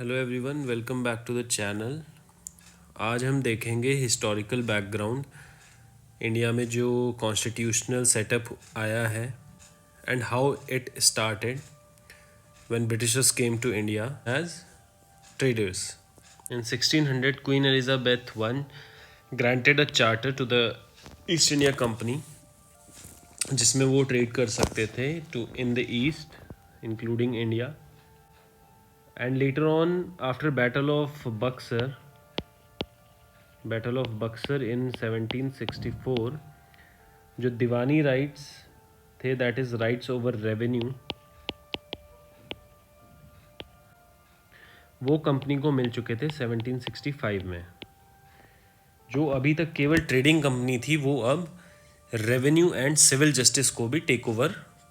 Hello everyone, welcome back to the channel. आज हम देखेंगे हिस्टोरिकल बैकग्राउंड इंडिया में जो कॉन्स्टिट्यूशनल सेटअप आया है and how it started when Britishers came to India as traders. In 1600, Queen Elizabeth I granted a charter to the East India Company जिसमें वो trade कर सकते थे to in the East including India. And later on, after Battle of Buxar in 1764, जो दीवानी rights थे, that is rights over revenue, वो company को मिल चुके थे 1765 में. जो अभी तक केवल ट्रेडिंग कंपनी थी, वो अब रेवेन्यू एंड सिविल जस्टिस को भी टेक ओवर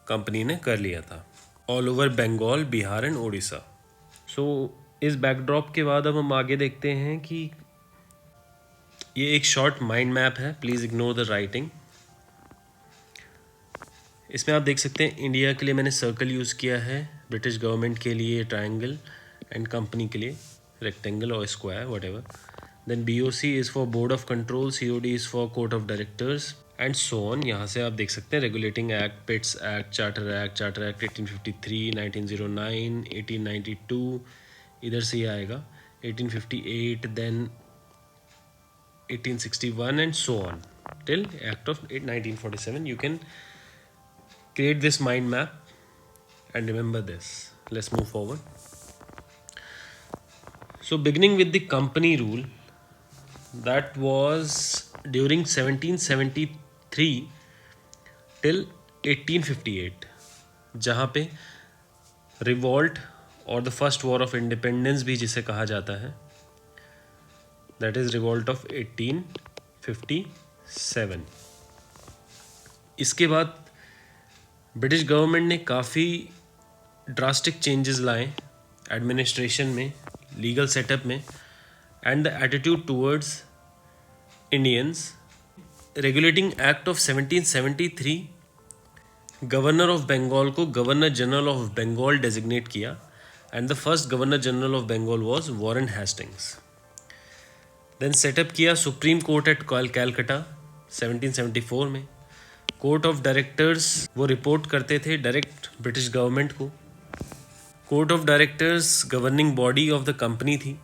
कंपनी ने कर लिया था all over Bengal, Bihar and Orissa. So इस बैकड्रॉप के बाद अब हम आगे देखते हैं कि ये एक शॉर्ट माइंड मैप है. Please ignore the writing. इसमें आप देख सकते हैं इंडिया के लिए मैंने सर्कल यूज़ किया है, ब्रिटिश गवर्नमेंट के लिए ट्रायंगल एंड कंपनी के लिए रेक्टेंगल और square whatever. Then BOC is for board of control, COD is for court of directors and so on. यहाँ से आप देख सकते हैं regulating act, Pitt's act, charter act 1853, 1909, 1892, इधर से ही आएगा 1858, then 1861 and so on till Act of 1947. You can create this mind map and remember this. Let's move forward. So beginning with the company rule, that was during 1773 till 1858, जहाँ पे revolt और the first war of independence भी जिसे कहा जाता है, that is revolt of 1857. इसके बाद ब्रिटिश गवर्नमेंट ने काफ़ी ड्रास्टिक चेंजेस लाए एडमिनिस्ट्रेशन में, लीगल सेटअप में and the attitude towards Indians. Regulating act of 1773 governor of Bengal को governor general of Bengal designate किया and the first governor general of Bengal was Warren Hastings. Then setup किया supreme court at Calcutta 1774 में. Court of directors वो report करते थे direct British government को. Court of directors governing body of the company थी,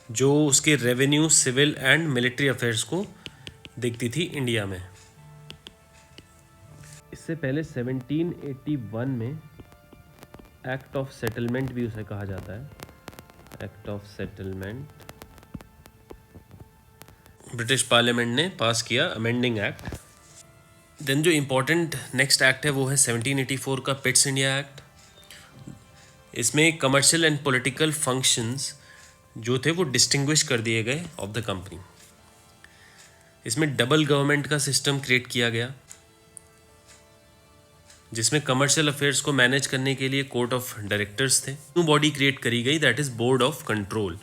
जो उसके revenue, civil and military affairs को देखती थी इंडिया में. इससे पहले 1781 में एक्ट ऑफ सेटलमेंट भी उसे कहा जाता है, act of settlement, British parliament ने पास किया अमेंडिंग एक्ट. देन जो इम्पोर्टेंट नेक्स्ट एक्ट है वो है 1784 का पिट्स इंडिया एक्ट. इसमें कमर्शियल एंड पॉलिटिकल फंक्शंस जो थे वो डिस्टिंग्विश कर दिए गए ऑफ द कंपनी. इसमें डबल गवर्नमेंट का सिस्टम क्रिएट किया गया, जिसमें कमर्शियल अफेयर्स को मैनेज करने के लिए कोर्ट ऑफ डायरेक्टर्स थे. न्यू बॉडी क्रिएट करी गई, that is board of control,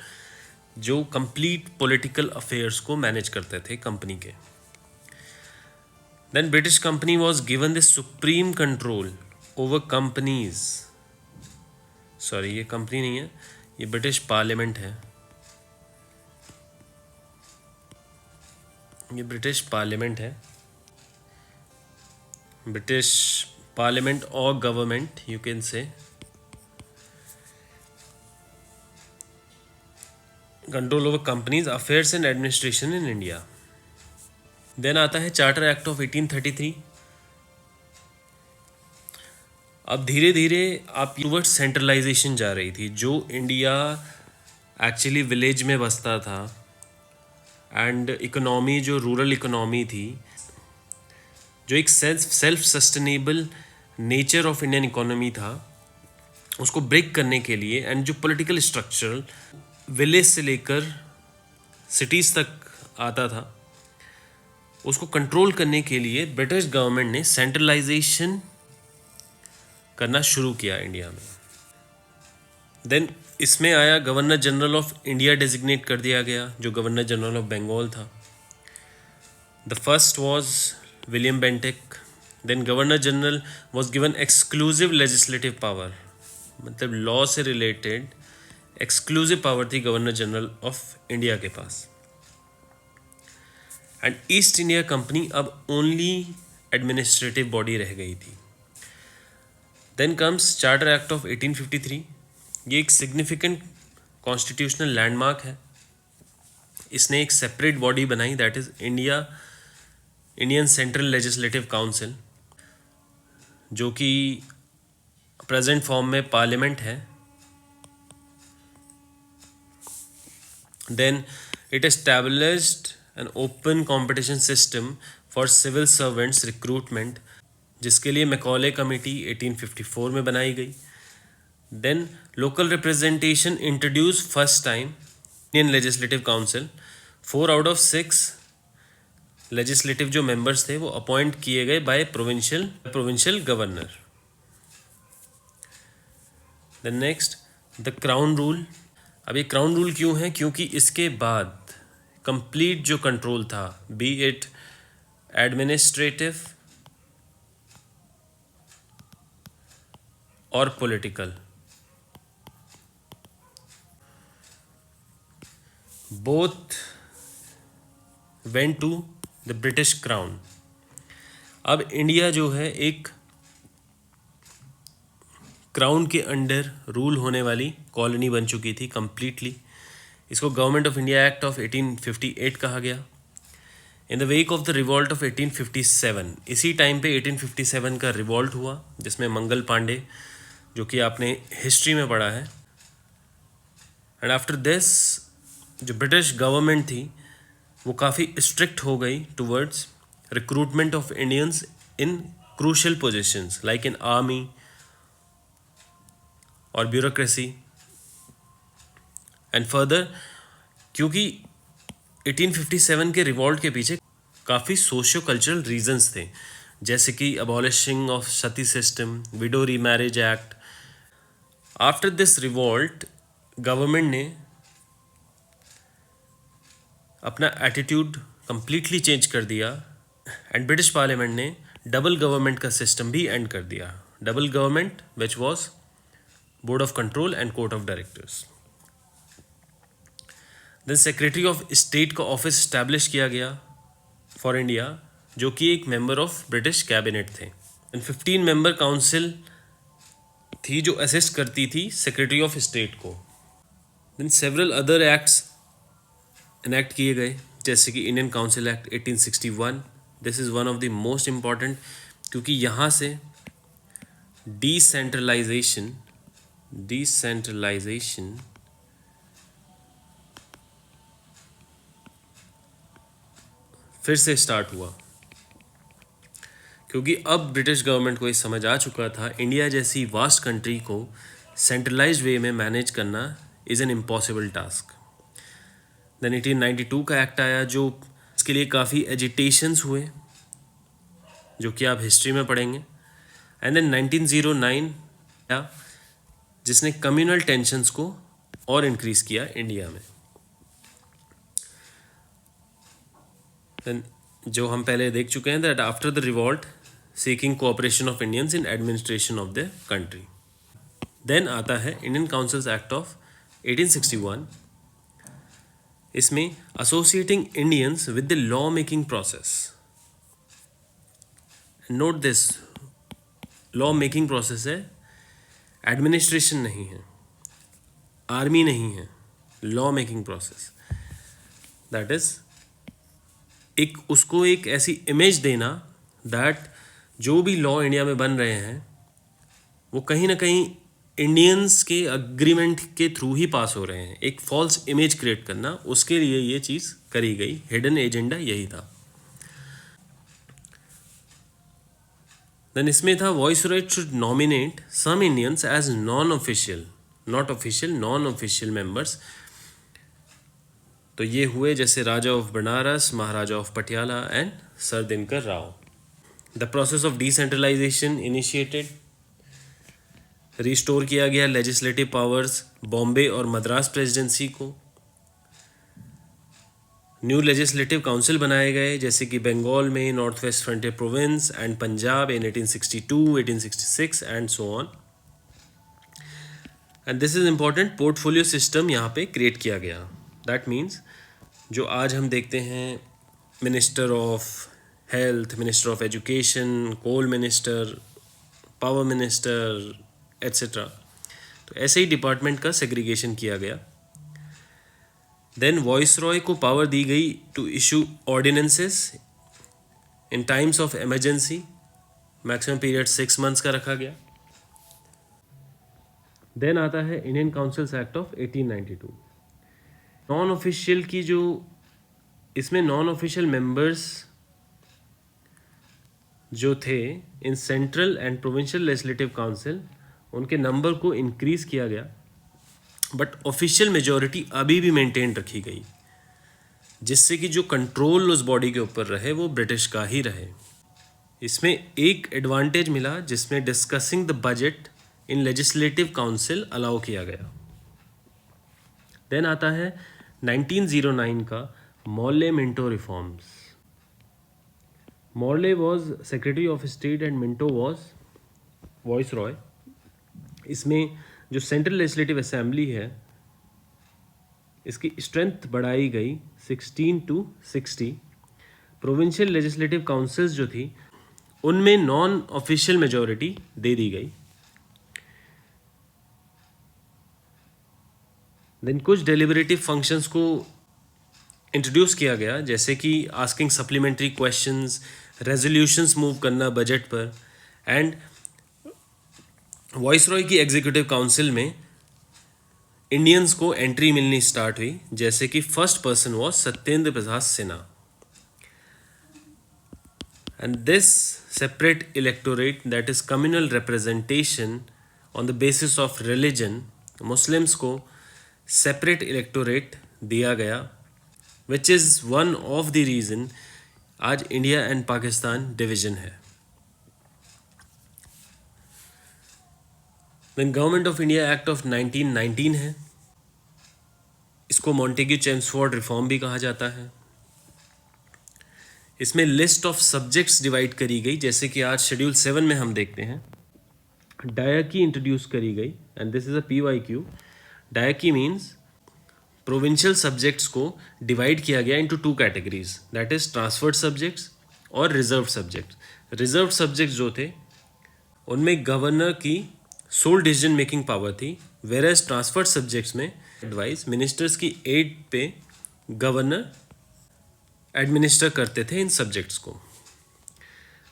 जो कंप्लीट पॉलिटिकल अफेयर्स को मैनेज करते थे कंपनी के. Then British company was given the supreme control over companies. Sorry, ये कंपनी नहीं है, ये ब्रिटिश पार्लियामेंट है. ये ब्रिटिश पार्लियामेंट है. ब्रिटिश पार्लियामेंट और government you can say control over companies affairs and administration in India. Then आता है चार्टर एक्ट ऑफ 1833. अब धीरे धीरे आप टूवर्ड्स सेंट्रलाइजेशन जा रही थी. जो इंडिया एक्चुअली विलेज में बसता था एंड इकोनॉमी जो रूरल इकोनॉमी थी, जो एक self sustainable nature of Indian economy था, उसको ब्रेक करने के लिए एंड जो पॉलिटिकल स्ट्रक्चर विलेज से लेकर सिटीज़ तक आता था, उसको कंट्रोल करने के लिए ब्रिटिश गवर्नमेंट ने सेंट्रलाइजेशन करना शुरू किया इंडिया में. देन इसमें आया governor general of India designate कर दिया गया, जो गवर्नर जनरल ऑफ बंगाल था. The first was William Bentinck. Then governor general was given exclusive legislative power, मतलब लॉ से रिलेटेड एक्सक्लूसिव पावर थी गवर्नर जनरल ऑफ इंडिया के पास। एंड ईस्ट इंडिया कंपनी अब ओनली एडमिनिस्ट्रेटिव बॉडी रह गई थी। Then comes charter act of 1853। ये एक सिग्निफिकेंट कॉन्स्टिट्यूशनल लैंडमार्क है। इसने एक सेपरेट बॉडी बनाई, that is Indian central legislative council, जो कि प्रेजेंट फॉर्म में पार्लियामेंट है। Then it established an open competition system for civil servants recruitment, जिसके लिए मैकॉले कमेटी 1854 में बनाई गई। Then local representation introduce first time Indian legislative council. 4 out of 6 legislative जो मेंबर्स थे वो अपॉइंट किए गए by provincial governor. Then next the crown rule. अब ये क्राउन रूल क्यों है? क्योंकि इसके बाद कंप्लीट जो कंट्रोल था, बी इट एडमिनिस्ट्रेटिव और political, both went to the British crown. अब इंडिया जो है एक क्राउन के अंडर रूल होने वाली कॉलोनी बन चुकी थी कंप्लीटली। इसको government of India act of 1858 कहा गया। In the wake of the revolt of 1857, इसी टाइम पे 1857 का रिवॉल्ट हुआ, जिसमें मंगल पांडे, जो कि आपने हिस्ट्री में पढ़ा है। एंड आफ्टर दिस जो ब्रिटिश गवर्नमेंट थी वो काफ़ी स्ट्रिक्ट हो गई towards recruitment of Indians in crucial positions like in army और ब्यूरोक्रेसी। एंड फर्दर, क्योंकि 1857 के रिवॉल्ट के पीछे काफ़ी सोशियो कल्चरल रीजंस थे, जैसे कि abolishing of sati system, widow remarriage act. After this revolt government ने अपना एटीट्यूड कंप्लीटली चेंज कर दिया एंड ब्रिटिश पार्लियामेंट ने डबल गवर्नमेंट का सिस्टम भी एंड कर दिया। Double government which was board of control and court of directors. Then secretary of state का ऑफिस स्टैब्लिश किया गया फॉर इंडिया, जो कि एक मेंबर ऑफ ब्रिटिश कैबिनेट थे। एंड 15 मेंबर काउंसिल थी जो असिस्ट करती थी सेक्रेटरी ऑफ स्टेट को। Then several other acts enact किए गए, जैसे कि Indian council act 1861। This is one of the most important, क्योंकि यहाँ से डिसेंट्रलाइजेशन फिर से स्टार्ट हुआ, क्योंकि अब ब्रिटिश गवर्नमेंट को ये समझ आ चुका था इंडिया जैसी वास्ट कंट्री को सेंट्रलाइज्ड वे में मैनेज करना is an impossible task. Then 1892 का एक्ट आया, जो इसके लिए काफ़ी एजिटेशंस हुए, जो कि आप हिस्ट्री में पढ़ेंगे। एंड देन 1909 आया, जिसने कम्युनल टेंशंस को और इंक्रीज़ किया इंडिया में। देन जो हम पहले देख चुके हैं, that after the revolt seeking cooperation of Indians in administration of the country. Then आता है इंडियन काउंसिल्स एक्ट ऑफ 1861। इसमें associating Indians with the law making process. Note this, law making process है, एडमिनिस्ट्रेशन नहीं है, army नहीं है, law making process. That is उसको एक ऐसी इमेज देना दैट जो भी लॉ इंडिया में बन रहे हैं वो कहीं ना कहीं इंडियंस के अग्रीमेंट के थ्रू ही पास हो रहे हैं। एक फॉल्स इमेज क्रिएट करना, उसके लिए ये चीज़ करी गई। हिडन एजेंडा यही था। देन इसमें था viceroy should nominate some Indians as non official, not official, non official members. तो ये हुए जैसे raja of Benares, maharaja of Patiala and sir Dinkar Rao. The process of decentralisation initiated, restore किया गया लेजिस्लेटिव पावर्स बॉम्बे और मद्रास प्रेसिडेंसी को। न्यू लेजिस्लेटिव काउंसिल बनाए गए, जैसे कि बंगाल में north west frontier province and Punjab in 1862, 1866 and so on. And this is important, portfolio system यहाँ पे क्रिएट किया गया. दैट मीन्स जो आज हम देखते हैं minister of health, minister of education, coal minister, power minister etcetera, तो ऐसे ही डिपार्टमेंट का सेग्रीगेशन किया गया. देन वॉइस रॉय को पावर दी गई to issue ordinances in times of emergency. Maximum period 6 months का रखा गया. देन आता है Indian councils act of 1892. Non official की जो इसमें नॉन ऑफिशियल मेंबर्स जो थे in central and provincial legislative council, उनके नंबर को इंक्रीज किया गया, बट ऑफिशियल मेजॉरिटी अभी भी मेंटेन रखी गई, जिससे कि जो कंट्रोल उस बॉडी के ऊपर रहे वो ब्रिटिश का ही रहे. इसमें एक एडवांटेज मिला जिसमें discussing the budget in legislative council allow किया गया. देन आता है 1909 का Morley Minto reforms. Morley was secretary of state and Minto was voice Roy. इसमें जो सेंट्रल लेजिस्लेटिव असेंबली है इसकी स्ट्रेंथ बढ़ाई गई 16 to 60. प्रोविंशियल लेजिस्लेटिव काउंसिल्स जो थी उनमें नॉन ऑफिशियल मेजॉरिटी दे दी गई. देन कुछ डेलिबरेटिव फंक्शंस को इंट्रोड्यूस किया गया, जैसे कि asking supplementary questions, resolutions move करना बजट पर. एंड वॉइस रॉय की एग्जीक्यूटिव काउंसिल में इंडियंस को एंट्री मिलनी स्टार्ट हुई, जैसे कि first person was Satyendra Prasad Sinha. And this separate electorate, that is communal representation on the basis of religion, Muslims को सेपरेट इलेक्टोरेट दिया गया, which is one of the reason आज इंडिया एंड पाकिस्तान डिवीजन है. Then government of India act of 1919 है. इसको Montagu Chelmsford reform भी कहा जाता है. इसमें लिस्ट ऑफ सब्जेक्ट्स डिवाइड करी गई, जैसे कि आज शेड्यूल 7 में हम देखते हैं डायकी इंट्रोड्यूस करी गई. And this is a PYQ. डायकी मीन्स प्रोविंशियल सब्जेक्ट्स को डिवाइड किया गया into 2 categories, that is transferred subjects और रिजर्व सब्जेक्ट्स. रिजर्व सब्जेक्ट्स जो थे उनमें गवर्नर की सोल डिसीजन मेकिंग पावर थी, वेयर एज ट्रांसफर्ड सब्जेक्ट्स में एडवाइस मिनिस्टर्स की एड पे गवर्नर एडमिनिस्टर करते थे इन सब्जेक्ट्स को.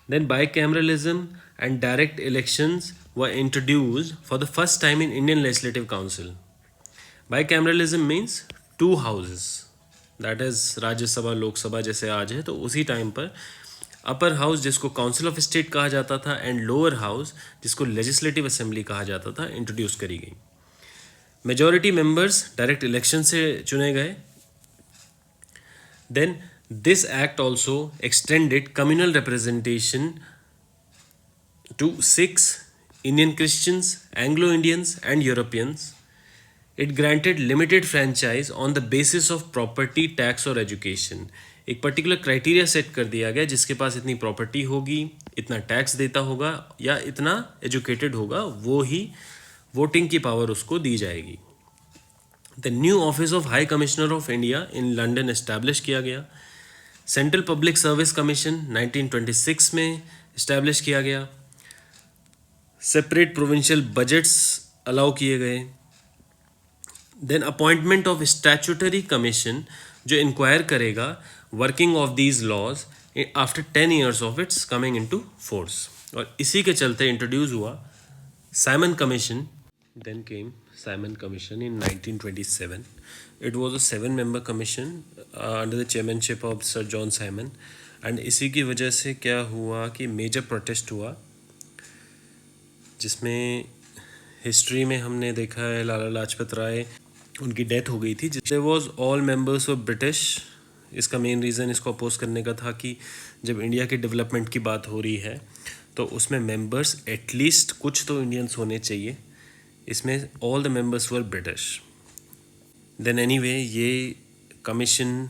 Then bicameralism and direct elections were introduced for the first time in Indian legislative council. Bicameralism means 2 houses, that is Rajya Sabha Lok Sabha जैसे आज है, तो उसी टाइम पर अपर हाउस जिसको काउंसिल ऑफ स्टेट कहा जाता था एंड लोअर हाउस जिसको लेजिस्लेटिव असेंबली कहा जाता था इंट्रोड्यूस करी गई. मेजॉरिटी मेंबर्स डायरेक्ट इलेक्शन से चुने गए. Then this act also extended communal representation to Sikhs, Indian Christians, Anglo-Indians and Europeans. It granted limited franchise on the basis of property, tax और education. एक पर्टिकुलर क्राइटेरिया सेट कर दिया गया, जिसके पास इतनी प्रॉपर्टी होगी, इतना टैक्स देता होगा या इतना एजुकेटेड होगा, वो ही वोटिंग की पावर उसको दी जाएगी. The new office of high commissioner of India in London establish किया गया. सेंट्रल पब्लिक सर्विस कमीशन 1926 में इस्टेब्लिश किया गया. सेपरेट प्रोविंशियल बजट्स अलाउ किए गए. Then appointment of statutory commission जो इंक्वायर करेगा working of these laws after 10 years of its coming into force. और इसी के चलते इंट्रोड्यूस हुआ Simon commission. Then came Simon commission in 1927. It was a 7-member commission under the chairmanship of sir John Simon. And इसी की वजह से क्या हुआ कि मेजर प्रोटेस्ट हुआ, जिसमें हिस्ट्री में हमने देखा है लाला लाजपत राय, उनकी डेथ हो गई थी. जिससे was all members of British. इसका मेन रीज़न इसको अपोज करने का था कि जब इंडिया के डेवलपमेंट की बात हो रही है तो उसमें मेंबर्स एटलीस्ट कुछ तो इंडियंस होने चाहिए. इसमें all the members were British. Then anyway ये कमीशन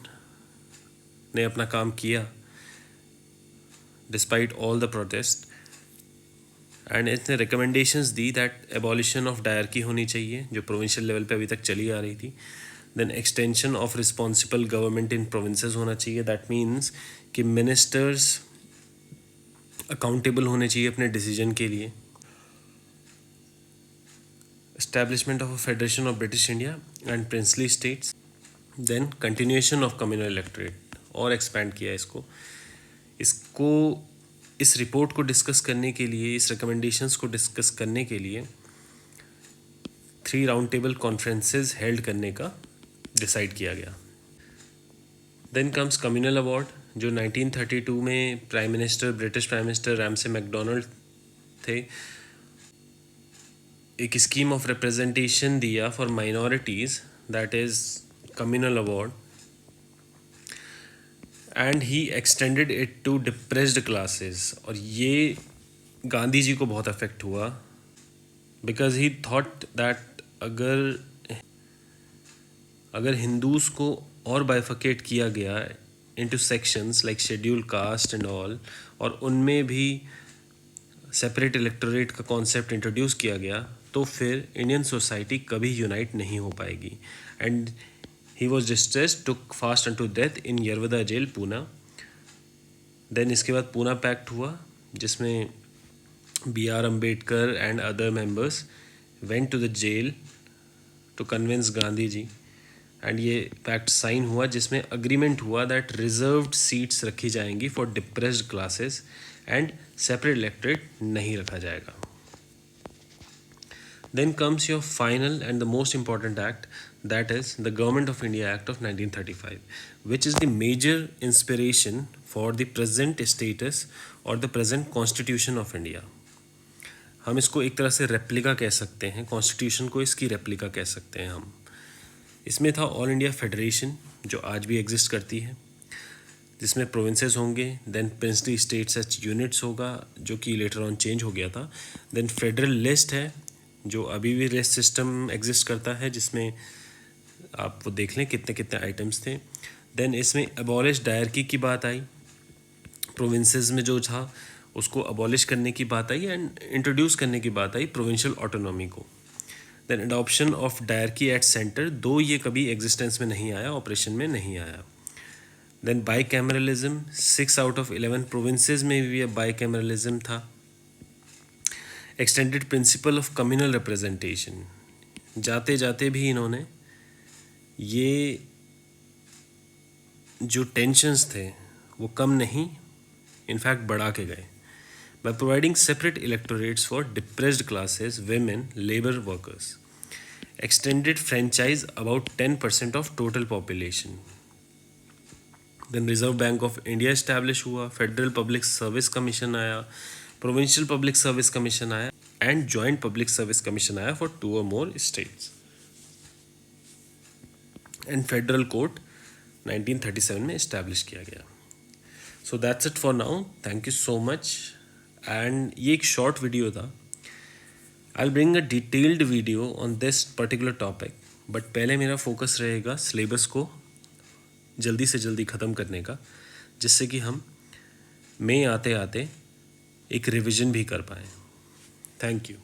ने अपना काम किया despite all the protest. And इसने रिकमेंडेशंस दी दैट एबॉलिशन ऑफ डायरकी होनी चाहिए जो प्रोविंशियल लेवल पे अभी तक चली आ रही थी. Then extension of responsible government in provinces होना चाहिए. दैट मीन्स कि मिनिस्टर्स अकाउंटेबल होने चाहिए अपने डिसीजन के लिए. Establishment of a federation of British India and princely states. Then continuation of communal electorate और एक्सपैंड किया इसको इस रिपोर्ट को डिस्कस करने के लिए, इस रिकमेंडेशंस को डिस्कस करने के लिए 3 राउंड टेबल कॉन्फ्रेंसेस हेल्ड करने का डिसाइड किया गया. देन कम्स कम्युनल अवार्ड जो 1932 में British prime minister Ramsay MacDonald थे. एक स्कीम ऑफ रिप्रेजेंटेशन दिया for minorities, that is communal award, and he extended it to depressed classes. और ये गांधी जी को बहुत अफेक्ट हुआ बिकॉज ही थॉट दैट अगर हिंदूज़ को और बाइफिकेट किया गया into sections like scheduled caste and all, और उनमें भी सेपरेट इलेक्टोरेट का कॉन्सेप्ट इंट्रोड्यूस किया गया, तो फिर इंडियन सोसाइटी कभी यूनाइट नहीं हो पाएगी. And he was distressed, took fast unto death in Yerwada jail, Poona. देन इसके बाद पूना पैक्ट हुआ जिसमें B.R. Ambedkar and other members went to the jail to convince Gandhi ji. एंड ये पैक्ट साइन हुआ जिसमें अग्रीमेंट हुआ दैट रिजर्व्ड सीट्स रखी जाएंगी for depressed classes and separate electorate नहीं रखा जाएगा. Then comes your final and the most important act, that is the Government of India Act of 1935, which is the major inspiration for the present status or the present Constitution of India. हम इसको एक तरह से replica कह सकते हैं, constitution को इसकी रेप्लिका कह सकते हैं हम. इसमें था ऑल इंडिया फेडरेशन जो आज भी एग्जिस्ट करती है, जिसमें प्रोविंसेस होंगे. Then princely states each units होगा जो कि लेटर ऑन चेंज हो गया था. देन फेडरल लिस्ट है जो अभी भी लिस्ट सिस्टम एग्जिस्ट करता है, जिसमें आप वो देख लें कितने कितने आइटम्स थे. देन इसमें अबॉलिश डायरकी की बात आई, प्रोविंसेस में जो था उसको अबॉलिश करने की बात आई एंड इंट्रोड्यूस करने की बात आई प्रोविंशियल ऑटोनॉमी को. Then adoption of dyarchy at centre, though ये कभी एग्जिस्टेंस में नहीं आया, ऑपरेशन में नहीं आया. Then bicameralism, 6 out of 11 provinces में भी बाई कैमरलिज्म था. Extended principle of communal representation, जाते जाते भी इन्होंने ये जो टेंशन्स थे वो कम नहीं, इनफैक्ट बढ़ा के गए. By providing separate electorates for depressed classes, women, labour workers. Extended franchise about 10% of total population. Then reserve bank of India establish हुआ, फेडरल पब्लिक सर्विस कमीशन आया, प्रोविंशियल पब्लिक सर्विस कमीशन आया and joint public service commission आया for 2 or more states. And federal court 1937 में establish किया गया. So that's it for now. Thank you so much. And ये एक short video था. I will bring a detailed video on this particular topic, but पहले मेरा focus रहेगा syllabus को जल्दी से जल्दी ख़त्म करने का, जिससे कि हम मई आते आते एक रिवीजन भी कर पाएँ. Thank you.